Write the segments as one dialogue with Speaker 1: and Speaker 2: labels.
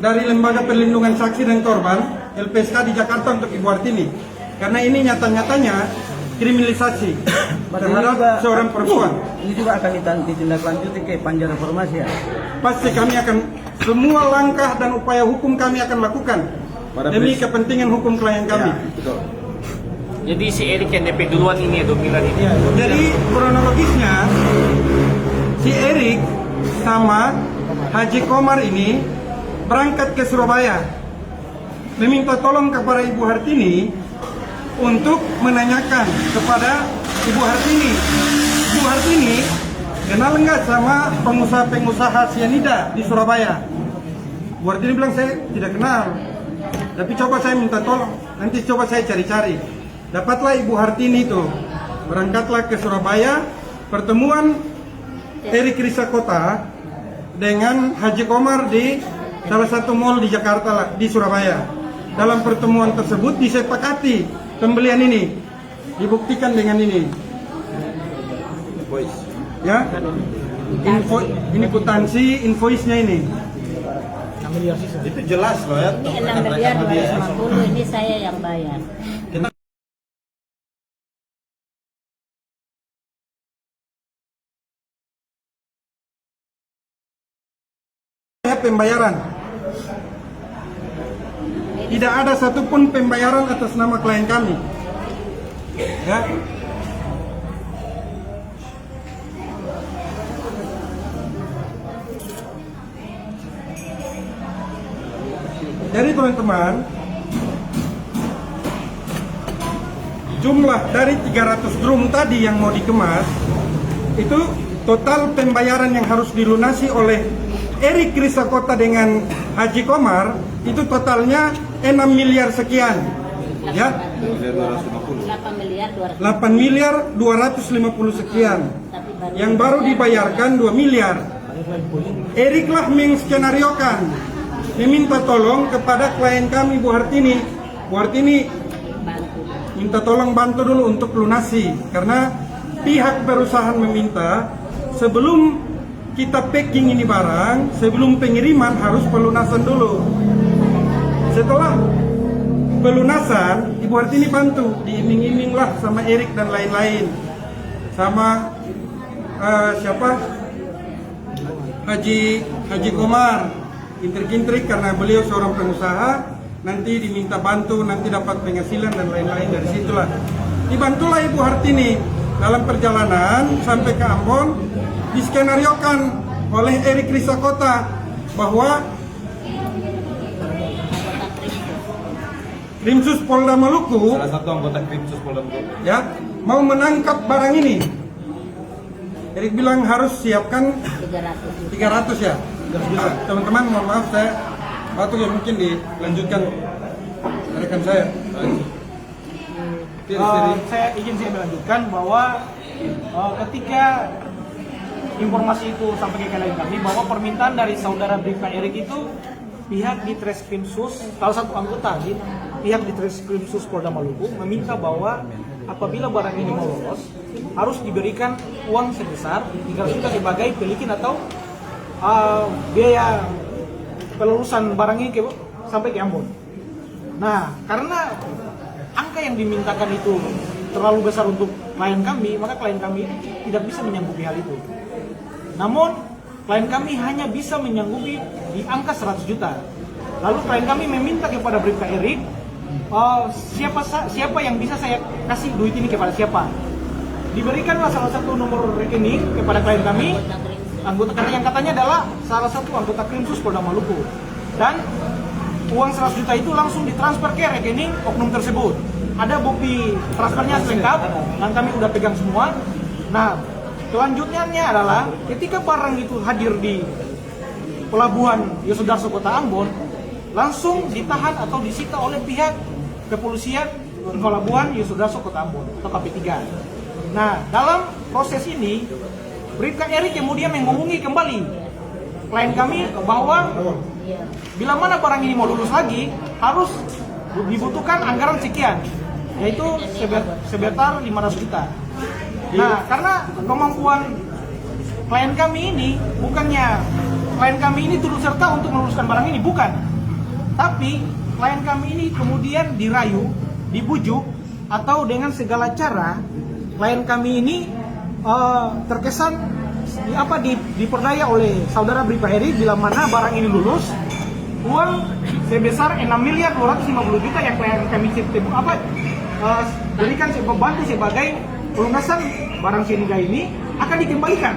Speaker 1: dari Lembaga Perlindungan Saksi dan Korban LPSK di Jakarta untuk Ibu Hartini, karena ini nyata-nyatanya kriminalisasi terhadap seorang perempuan.
Speaker 2: Ini juga akan ditindaklanjuti ke Panja Reformasi ya?
Speaker 1: Pasti kami akan, semua langkah dan upaya hukum kami akan lakukan demi kepentingan hukum klien kami.
Speaker 2: Ya, betul.
Speaker 3: Jadi si Erik yang DP duluan ini ya, dominan ini.
Speaker 1: Jadi kronologisnya si Erik sama Haji Komar ini berangkat ke Surabaya meminta tolong kepada Ibu Hartini untuk menanyakan kepada Ibu Hartini, Ibu Hartini kenal nggak sama pengusaha-pengusaha sianida di Surabaya? Ibu Hartini bilang saya tidak kenal, tapi coba saya minta tolong, nanti coba saya cari-cari. Dapatlah Ibu Hartini itu, berangkatlah ke Surabaya, pertemuan Erik Risakota dengan Haji Komar di salah satu mall di Jakarta, di Surabaya. Dalam pertemuan tersebut disepakati pembelian ini, dibuktikan dengan ini.
Speaker 4: Invoice.
Speaker 1: Ya, ini kwitansi invoice-nya ini.
Speaker 4: Itu jelas loh ya.
Speaker 5: Ini 6 miliar 250, ini saya yang bayar.
Speaker 1: Pembayaran. Tidak ada satupun pembayaran atas nama klien kami. Ya. Jadi teman-teman, jumlah dari 300 drum tadi yang mau dikemas, itu total pembayaran yang harus dilunasi oleh Erik Risakota dengan Haji Komar itu totalnya 6 miliar sekian, ya. 8 miliar 250 sekian. Yang baru dibayarkan 2 miliar. Eriklah menskenariokan, meminta tolong kepada klien kami Bu Hartini. Bu Hartini minta tolong bantu dulu untuk lunasi, karena pihak perusahaan meminta sebelum kita packing ini barang, sebelum pengiriman harus pelunasan dulu. Setelah pelunasan, Ibu Hartini bantu, diiming-iming lah sama Erik dan lain-lain, sama siapa, Haji Komar, intrik-intrik karena beliau seorang pengusaha, nanti diminta bantu, nanti dapat penghasilan dan lain-lain. Dari situlah dibantulah Ibu Hartini dalam perjalanan sampai ke Ambon. Diskenariokan oleh Erik Risakota bahwa Krimsus Polda Maluku,
Speaker 4: Salah satu anggota Krimsus Polda Maluku,
Speaker 1: ya, mau menangkap barang ini. Erik bilang harus siapkan 300 ya. Teman-teman, mohon maaf saya batuk ya, mungkin dilanjutkan rekan saya.
Speaker 6: Saya izin melanjutkan bahwa ketika informasi itu sampai ke klien kami bahwa permintaan dari saudara Bribka Erik itu pihak di Treskrimsus, salah satu anggota di pihak di Treskrimsus Polda Maluku meminta bahwa apabila barang ini mau lolos harus diberikan uang sebesar 300 juta sebagai pelikin atau biaya pelulusan barang ini sampai ke Ambon. Nah, karena angka yang dimintakan itu terlalu besar untuk klien kami, maka klien kami tidak bisa menyanggupi hal itu. Namun, klien kami hanya bisa menyanggupi di angka 100 juta. Lalu klien kami meminta kepada Bribka Erik, siapa yang bisa saya kasih duit ini kepada siapa. Diberikanlah salah satu nomor rekening kepada klien kami, anggota yang katanya adalah salah satu anggota Krimsus Polda Maluku. Dan uang 100 juta itu langsung ditransfer ke rekening oknum tersebut. Ada bukti transfernya lengkap dan kami udah pegang semua. Nah, selanjutnya adalah ketika barang itu hadir di pelabuhan Yosudarso Kota Ambon, langsung ditahan atau disita oleh pihak kepolisian pelabuhan Yosudarso Kota Ambon atau KP3. Nah, dalam proses ini Bribka Erik kemudian menghubungi kembali klien kami bahwa bila mana barang ini mau lulus lagi harus dibutuhkan anggaran sekian, yaitu sebesar 500 juta. Nah, karena kemampuan klien kami ini bukannya klien kami ini turut serta untuk meluluskan barang ini, bukan. Tapi klien kami ini kemudian dirayu, dibujuk, atau dengan segala cara klien kami ini terkesan diperdaya oleh saudara Bribka Heri bila mana barang ini lulus, uang sebesar 6.250.000.000 yang klien kami berikan bantu sebagai pelunasan barang cyanida ini akan dikembalikan.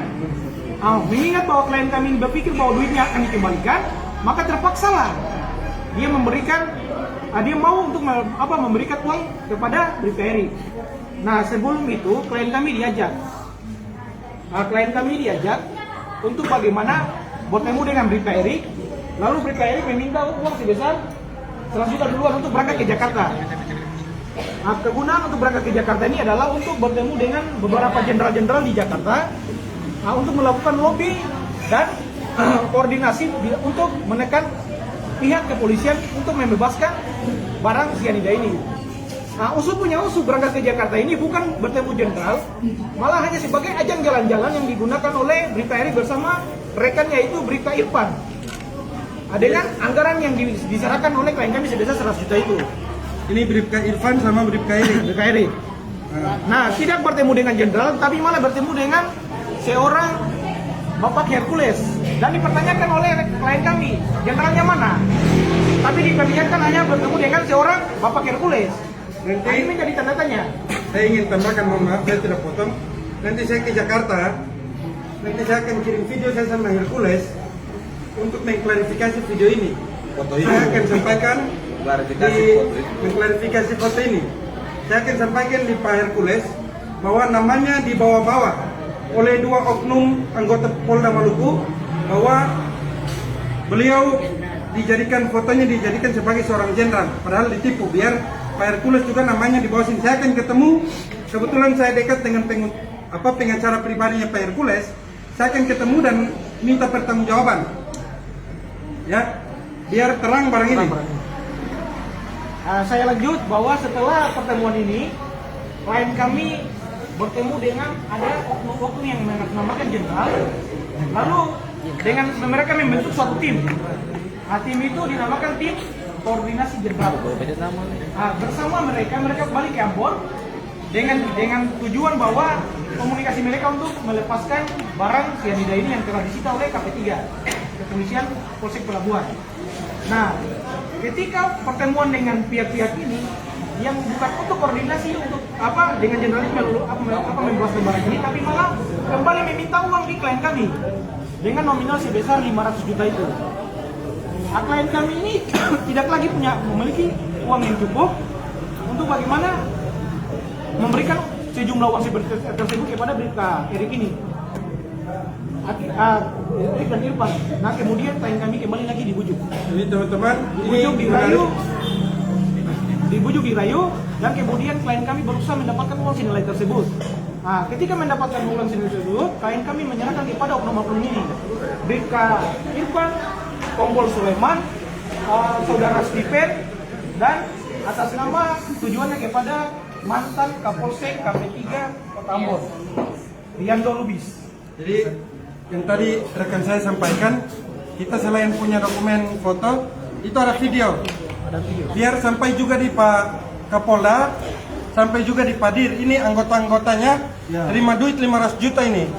Speaker 6: Mengingat bahwa klien kami berpikir bahwa duitnya akan dikembalikan, maka terpaksalah dia memberikan, dia mau untuk memberikan uang kepada Bribka Heri. Nah, sebelum itu klien kami diajak untuk bagaimana bertemu dengan Bribka Heri. Lalu Bribka Heri meminta uang sebesar 100 juta duluan untuk berangkat ke Jakarta. Kegunaan untuk berangkat ke Jakarta ini adalah untuk bertemu dengan beberapa jenderal-jenderal di Jakarta untuk melakukan lobby dan koordinasi untuk menekan pihak kepolisian untuk membebaskan barang cyanida ini. Usul berangkat ke Jakarta ini bukan bertemu jenderal, malah hanya sebagai ajang jalan-jalan yang digunakan oleh Bribka Heri bersama rekannya itu Bribka Irfan. Dengan anggaran yang diserahkan oleh klien kami sebesar 100 juta itu.
Speaker 1: Ini Bribka Irfan sama Bribka Heri. Nah, tidak bertemu dengan jenderal, tapi malah bertemu dengan seorang Bapak Hercules. Dan dipertanyakan oleh klien kami, jenderalnya mana? Tapi diperlihatkan hanya bertemu dengan seorang Bapak Hercules. Nanti ini menjadi tanda tanya. Saya ingin tambahkan, mohon maaf saya tidak potong. Nanti saya ke Jakarta, nanti saya akan kirim video saya sama Hercules untuk mengklarifikasi video ini. Saya akan sampaikan mengklarifikasi foto ini. Saya akan sampaikan di Pak Hercules bahwa namanya dibawa-bawa oleh 2 oknum anggota Polda Maluku, bahwa beliau fotonya dijadikan sebagai seorang jenderal, padahal ditipu biar Pak Hercules juga namanya dibawa sini. Saya akan ketemu, kebetulan saya dekat dengan pengacara pribadinya Pak Hercules. Saya akan ketemu dan minta pertanggungjawaban, ya, biar terang barang ini.
Speaker 6: Saya lanjut bahwa setelah pertemuan ini, klien kami bertemu dengan ada oknum-oknum yang menamakan jenderal, lalu dengan mereka membentuk suatu tim. Tim itu dinamakan tim koordinasi jenderal. Bersama mereka balik ke Ambon dengan tujuan bahwa komunikasi mereka untuk melepaskan barang cyanida ini yang telah disita oleh KP3, Kepolisian Polsek Pelabuhan. Nah, ketika pertemuan dengan pihak-pihak ini yang bukan untuk koordinasi untuk dengan jenderal ini membebaskan barang ini, tapi malah kembali meminta uang di klien kami dengan nominal sebesar 500 juta itu. Klien kami ini tidak lagi memiliki uang yang cukup untuk bagaimana memberikan sejumlah uang tersebut kepada Bribka Heri ini. Erik dan Irfan. Nah, kemudian klien kami kembali lagi dibujuk.
Speaker 1: Jadi teman-teman,
Speaker 6: dibujuk dirayu, dan kemudian klien kami berusaha mendapatkan uang senilai tersebut. Nah, ketika mendapatkan uang senilai tersebut, klien kami menyerahkan kepada oknum-oknum ini, Bribka Irfan, Kompol Sulaiman, Saudara Stephen, dan atas nama tujuannya kepada mantan Kapolsek KP3 Kota Ambon, Riando Lubis.
Speaker 1: Jadi yang tadi rekan saya sampaikan, kita selain punya dokumen foto, itu ada video. Biar sampai juga di Pak Kapolda, sampai juga di Padir. Ini anggota-anggotanya terima duit 500 juta ini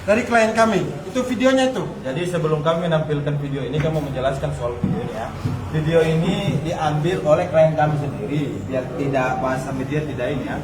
Speaker 1: dari klien kami. Itu videonya itu.
Speaker 4: Jadi sebelum kami menampilkan video ini, kami mau menjelaskan soal video ini ya. Video ini diambil oleh klien kami sendiri, biar tidak bahasa media tidak ini ya.